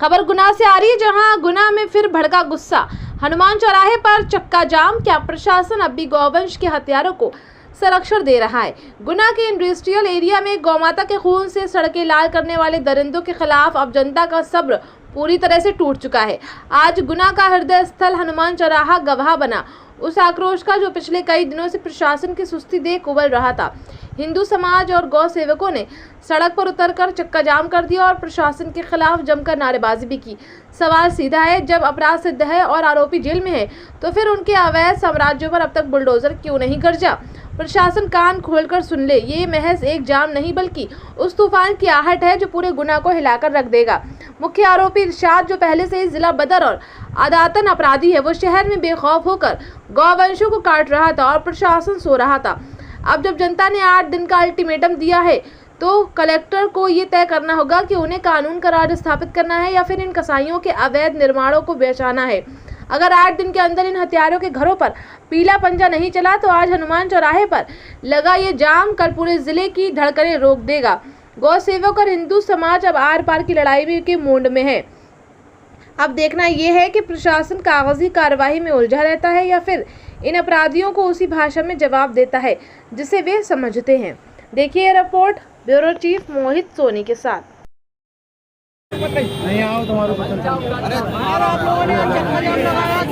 खबर गुना से आ रही है, जहां गुना में फिर भड़का गुस्सा। हनुमान चौराहे पर चक्का जाम। क्या प्रशासन अब भी गौवंश के हत्यारों को संरक्षण दे रहा है? गुना के इंडस्ट्रियल एरिया में गौमाता के खून से सड़कें लाल करने वाले दरिंदों के खिलाफ अब जनता का सब्र पूरी तरह से टूट चुका है। आज गुना का हृदय स्थल हनुमान चौराहा गवाह बना उस आक्रोश का जो पिछले कई दिनों से प्रशासन की सुस्ती देख उबल रहा था। हिंदू समाज और गौ सेवकों ने सड़क पर उतरकर चक्का जाम कर दिया और प्रशासन के खिलाफ जमकर नारेबाजी भी की। सवाल सीधा है, जब अपराध सिद्ध है और आरोपी जेल में है तो फिर उनके अवैध साम्राज्यों पर अब तक बुलडोजर क्यों नहीं गरजा? प्रशासन कान खोलकर सुन ले, ये महज एक जाम नहीं बल्कि उस तूफान की आहट है जो पूरे गुना को हिलाकर रख देगा। मुख्य आरोपी इरशाद, जो पहले से ही जिला बदर और आदातन अपराधी है, वो शहर में बेखौफ होकर गौवंशों को काट रहा था और प्रशासन सो रहा था। अब जब जनता ने 8 दिन का अल्टीमेटम दिया है तो कलेक्टर को ये तय करना होगा कि उन्हें कानून का राज स्थापित करना है या फिर इन कसाईयों के अवैध निर्माणों को बेचाना है। अगर 8 दिन के अंदर इन हत्यारों के घरों पर पीला पंजा नहीं चला तो आज हनुमान चौराहे पर लगा ये जाम कल पूरे जिले की धड़कनें रोक देगा। गौ सेवक और हिंदू समाज अब आर पार की लड़ाई के मूड में है। अब देखना यह है कि प्रशासन कागजी कार्रवाई में उलझा रहता है या फिर इन अपराधियों को उसी भाषा में जवाब देता है जिसे वे समझते हैं। देखिए रिपोर्ट ब्यूरो चीफ मोहित सोनी के साथ। नहीं आओ तुम्हारे पसंद।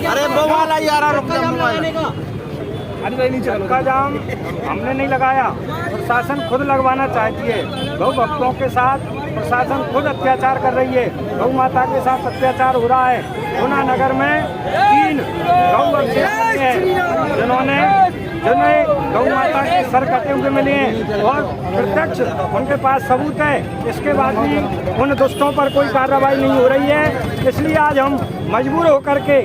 अरे वो वाला यार चक्का जाम हमने नहीं लगाया, प्रशासन खुद लगवाना चाहती है। गौ भक्तों के साथ प्रशासन खुद अत्याचार कर रही है। गौ माता के साथ अत्याचार हो रहा है। गुना नगर में 3 गौ अवशेष हैं जिन्हें गौ माता के सर कटे हुए मिले हैं और प्रत्यक्ष उनके पास सबूत है। इसके बाद भी उन दुष्टों पर कोई कार्रवाई नहीं हो रही है। इसलिए आज हम मजबूर होकर के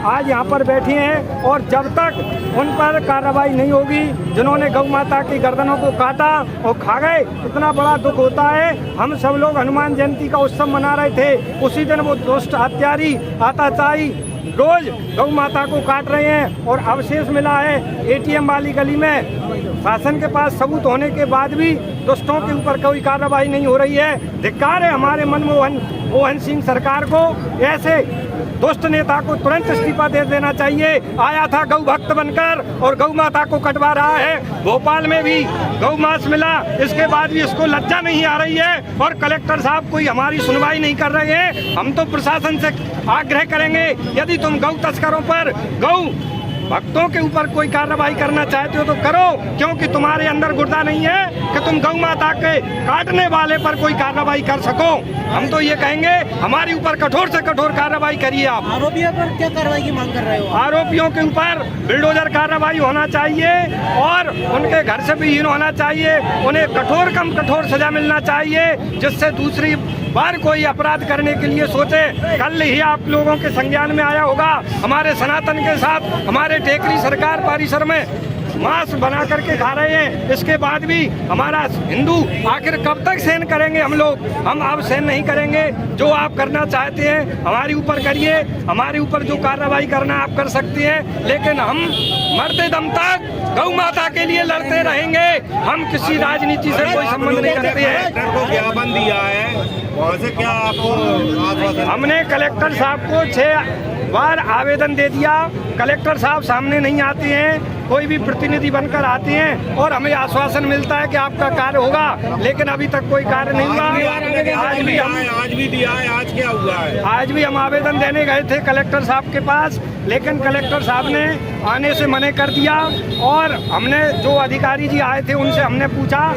आज यहाँ पर बैठे हैं और जब तक उन पर कार्रवाई नहीं होगी जिन्होंने गौ माता की गर्दनों को काटा और खा गए, इतना बड़ा दुख होता है। हम सब लोग हनुमान जयंती का उत्सव मना रहे थे, उसी दिन वो दुष्ट हत्यारी आताताई रोज गौ माता को काट रहे हैं और अवशेष मिला है एटीएम वाली गली में। शासन के पास सबूत होने के बाद भी दुष्टों के ऊपर कोई कार्रवाई नहीं हो रही है। धिक्कार है हमारे मनमोहन सिंह सरकार को। ऐसे दुष्ट नेता को तुरंत इस्तीफा दे देना चाहिए। आया था गौ भक्त बनकर और गौ माता को कटवा रहा है। भोपाल में भी गौ मांस मिला, इसके बाद भी इसको लज्जा नहीं आ रही है और कलेक्टर साहब कोई हमारी सुनवाई नहीं कर रहे हैं। हम तो प्रशासन से आग्रह करेंगे, यदि तुम गौ तस्करों पर, गौ भक्तों के ऊपर कोई कार्रवाई करना चाहते हो तो करो, क्योंकि तुम्हारे अंदर गुर्दा नहीं है कि तुम गौ माता के काटने वाले पर कोई कार्रवाई कर सको। हम तो ये कहेंगे हमारे ऊपर कठोर से कठोर कार्रवाई करिए। आप आरोपियों पर क्या कार्रवाई की मांग कर रहे हो? आरोपियों के ऊपर बुलडोजर कार्रवाई होना चाहिए और उनके घर से विहीन होना चाहिए। उन्हें कठोर सजा मिलना चाहिए जिससे दूसरी बार कोई अपराध करने के लिए सोचे। कल ही आप लोगों के संज्ञान में आया होगा, हमारे सनातन के साथ हमारे टेकरी सरकार परिसर में मांस बना करके खा रहे हैं। इसके बाद भी हमारा हिंदू आखिर कब तक सहन करेंगे? हम लोग अब सहन नहीं करेंगे। जो आप करना चाहते हैं हमारे ऊपर करिए, हमारे ऊपर जो कार्रवाई करना आप कर सकते हैं, लेकिन हम मरते दम तक गौ माता के लिए लड़ते रहेंगे। हम किसी राजनीति से कोई संबंध नहीं रखते हैं। को ज्ञापन दिया है, वहाँ से क्या आपको? हमने कलेक्टर साहब को 6 बार आवेदन दे दिया। कलेक्टर साहब सामने नहीं आते हैं, कोई भी प्रतिनिधि बनकर आते हैं और हमें आश्वासन मिलता है कि आपका कार्य होगा, लेकिन अभी तक कोई कार्य नहीं हुआ। आज भी दिया है, आज क्या हुआ है? आज भी हम आवेदन देने गए थे कलेक्टर साहब के पास, लेकिन कलेक्टर साहब ने आने से मना कर दिया और हमने जो अधिकारी जी आए थे उनसे हमने पूछा